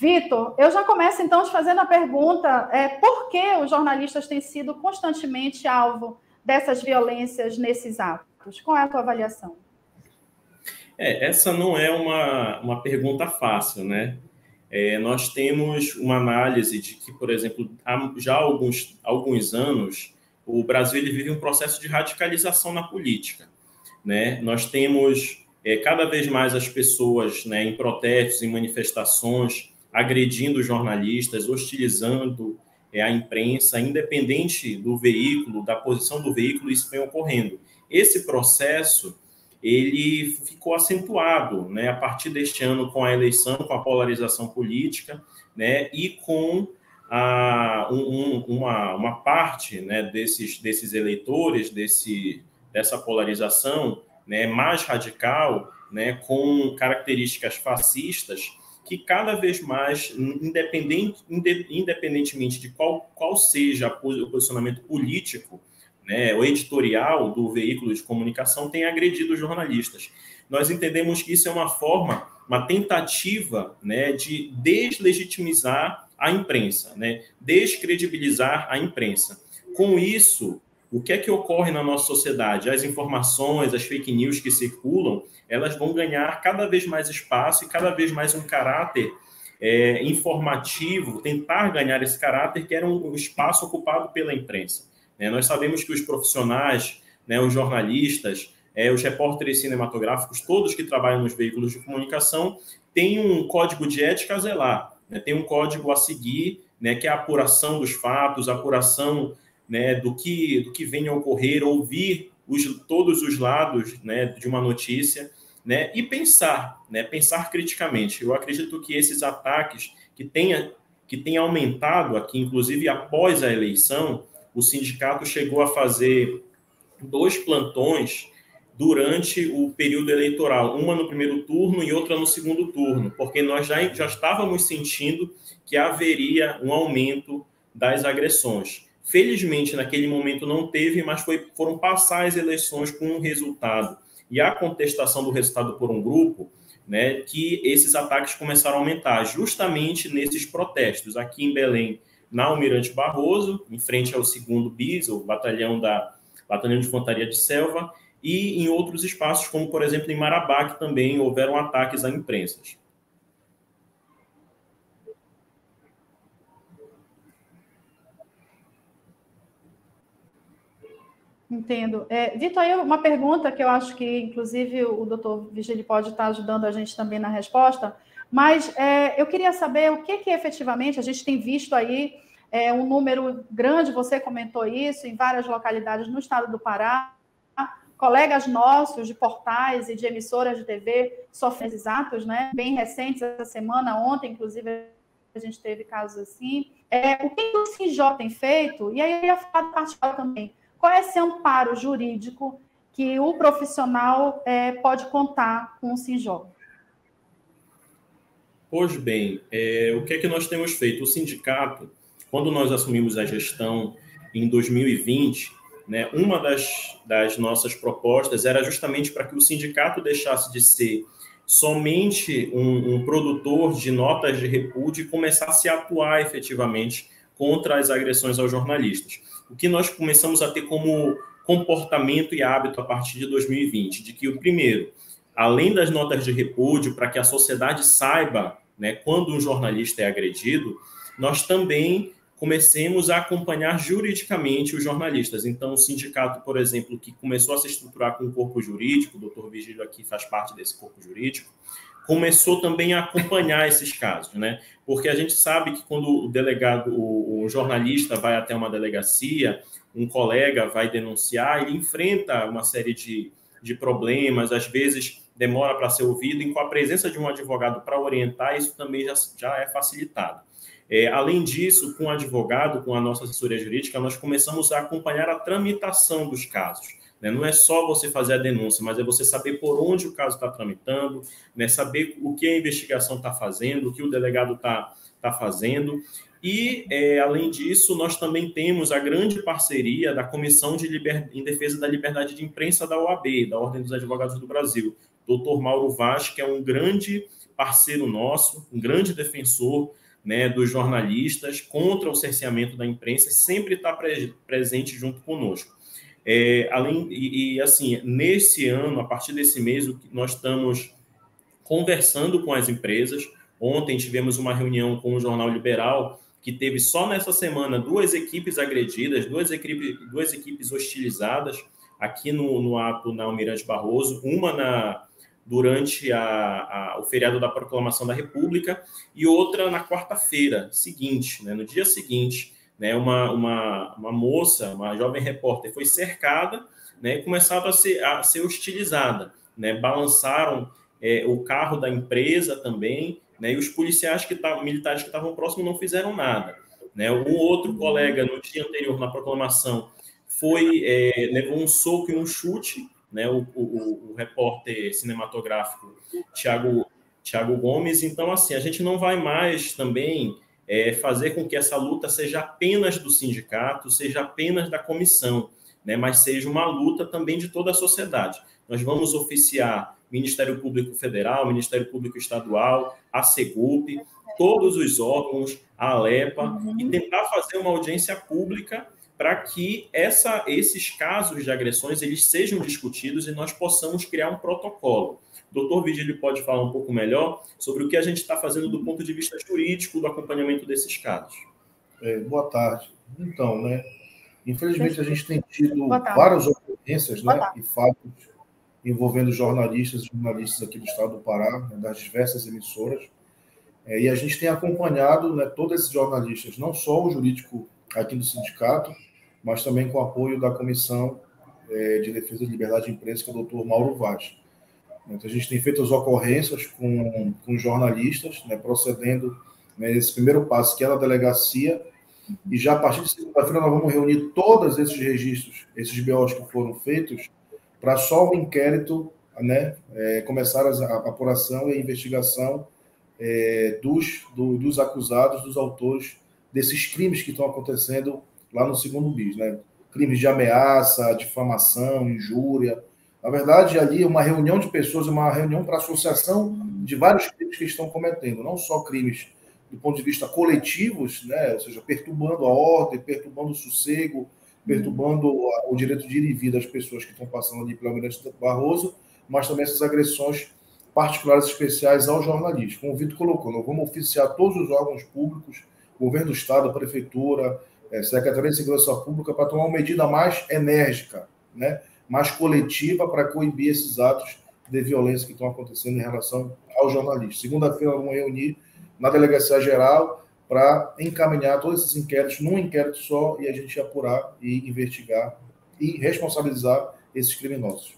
Vitor, eu já começo, então, te fazendo a pergunta, por que os jornalistas têm sido constantemente alvo dessas violências nesses atos? Qual é a tua avaliação? Essa não é uma pergunta fácil, né? Nós temos uma análise de que, por exemplo, há já alguns anos, o Brasil ele vive um processo de radicalização na política, né? Nós temos cada vez mais as pessoas, né, em protestos, em manifestações, agredindo jornalistas, hostilizando a imprensa, independente do veículo, da posição do veículo, isso vem ocorrendo. Esse processo ele ficou acentuado, né, a partir deste ano com a eleição, com a polarização política, né, e com uma parte, né, desses eleitores, dessa polarização, né, mais radical, né, com características fascistas, que cada vez mais, independentemente de qual seja o posicionamento político, né, o editorial do veículo de comunicação, tem agredido os jornalistas. Nós entendemos que isso é uma tentativa, né, de deslegitimizar a imprensa, né, descredibilizar a imprensa. Com isso, o que é que ocorre na nossa sociedade? As informações, as fake news que circulam, elas vão ganhar cada vez mais espaço e cada vez mais um caráter informativo, tentar ganhar esse caráter que era um espaço ocupado pela imprensa. Nós sabemos que os profissionais, né, os jornalistas, os repórteres cinematográficos, todos que trabalham nos veículos de comunicação, têm um código de ética a zelar, né, tem um código a seguir, né, que é a apuração dos fatos, a apuração, né, do que vem a ocorrer, ouvir todos os lados, né, de uma notícia, né, e pensar, né, pensar criticamente. Eu acredito que esses ataques que tenha aumentado aqui, inclusive após a eleição, o sindicato chegou a fazer 2 plantões durante o período eleitoral, uma no primeiro turno e outra no segundo turno, porque nós já estávamos sentindo que haveria um aumento das agressões. Felizmente, naquele momento não teve, mas foram passar as eleições com um resultado. E a contestação do resultado por um grupo, né, que esses ataques começaram a aumentar, justamente nesses protestos. Aqui em Belém, na Almirante Barroso, em frente ao 2º BIS, o Batalhão de Infantaria de Selva, e em outros espaços, como, por exemplo, em Marabá, que também houveram ataques a imprensas. Entendo. Vitor, aí uma pergunta que eu acho que, inclusive, o doutor Vigílio pode estar ajudando a gente também na resposta, mas eu queria saber o que efetivamente a gente tem visto aí, um número grande, você comentou isso, em várias localidades no estado do Pará, colegas nossos de portais e de emissoras de TV sofrem esses atos, né? Bem recentes, essa semana, ontem, inclusive, a gente teve casos assim. O que o SINJO tem feito? E aí eu ia falar do particular também. Qual é esse amparo jurídico que o profissional pode contar com o SINJO? Pois bem, o que é que nós temos feito? O sindicato, quando nós assumimos a gestão em 2020, né, uma das nossas propostas era justamente para que o sindicato deixasse de ser somente um produtor de notas de repúdio e começasse a atuar efetivamente contra as agressões aos jornalistas. O que nós começamos a ter como comportamento e hábito a partir de 2020, de que, o primeiro, além das notas de repúdio, para que a sociedade saiba, né, quando um jornalista é agredido, nós também comecemos a acompanhar juridicamente os jornalistas. Então, o sindicato, por exemplo, que começou a se estruturar com um corpo jurídico, o doutor Vigílio aqui faz parte desse corpo jurídico, começou também a acompanhar esses casos, né? Porque a gente sabe que quando o jornalista vai até uma delegacia, um colega vai denunciar, ele enfrenta uma série de problemas, às vezes demora para ser ouvido, e com a presença de um advogado para orientar, isso também já é facilitado. Além disso, com o advogado, com a nossa assessoria jurídica, nós começamos a acompanhar a tramitação dos casos. Né? Não é só você fazer a denúncia, mas é você saber por onde o caso está tramitando, né? Saber o que a investigação está fazendo, o que o delegado está fazendo. E, além disso, nós também temos a grande parceria da Comissão em Defesa da Liberdade de Imprensa da OAB, da Ordem dos Advogados do Brasil, doutor Mauro Vaz, que é um grande parceiro nosso, um grande defensor, né, dos jornalistas contra o cerceamento da imprensa, sempre está presente junto conosco. Assim, nesse ano, a partir desse mês, nós estamos conversando com as empresas. Ontem tivemos uma reunião com o Jornal Liberal, que teve só nessa semana 2 equipes agredidas, duas equipes hostilizadas aqui no ato na Almirante Barroso, uma durante o feriado da Proclamação da República e outra na quarta-feira seguinte, né, no dia seguinte, né, uma moça, uma jovem repórter, foi cercada, né, e começava a ser hostilizada, né, balançaram o carro da empresa também, né, e os policiais militares que estavam próximos não fizeram nada, né. Um outro colega, no dia anterior, na proclamação, levou um soco e um chute, né, o repórter cinematográfico Tiago Gomes. Então, assim, a gente não vai mais também fazer com que essa luta seja apenas do sindicato, seja apenas da comissão, né, mas seja uma luta também de toda a sociedade. Nós vamos oficiar Ministério Público Federal, Ministério Público Estadual, a Segup, todos os órgãos, a Alepa, e tentar fazer uma audiência pública para que esses casos de agressões eles sejam discutidos e nós possamos criar um protocolo. O doutor Vigílio pode falar um pouco melhor sobre o que a gente está fazendo do ponto de vista jurídico do acompanhamento desses casos. Boa tarde. Então, né, infelizmente a gente tem tido várias ocorrências, né, e fatos envolvendo jornalistas e jornalistas aqui do estado do Pará, né, das diversas emissoras, e a gente tem acompanhado, né, todos esses jornalistas, não só o jurídico aqui do sindicato, mas também com o apoio da Comissão de Defesa de Liberdade de Imprensa, que é o doutor Mauro Vaz. Então, a gente tem feito as ocorrências com jornalistas, né, procedendo nesse primeiro passo, que é a delegacia, e já a partir de segunda-feira nós vamos reunir todos esses registros, esses BOs que foram feitos, para só o inquérito, né, começar a apuração e a investigação dos acusados, dos autores desses crimes que estão acontecendo lá no segundo bis, né? Crimes de ameaça, difamação, injúria. Na verdade, ali é uma reunião de pessoas, uma reunião para associação de vários crimes que estão cometendo, não só crimes do ponto de vista coletivos, né? Ou seja, perturbando a ordem, perturbando o sossego, perturbando o direito de ir e vir das pessoas que estão passando ali pelo Almirante Barroso, mas também essas agressões particulares especiais ao jornalista. Como o Vitor colocou, nós vamos oficiar todos os órgãos públicos, governo do Estado, Prefeitura, Secretaria de Segurança Pública, para tomar uma medida mais enérgica, né, mais coletiva, para coibir esses atos de violência que estão acontecendo em relação aos jornalistas. Segunda-feira vamos reunir na Delegacia Geral para encaminhar todos esses inquéritos num inquérito só e a gente apurar e investigar e responsabilizar esses criminosos.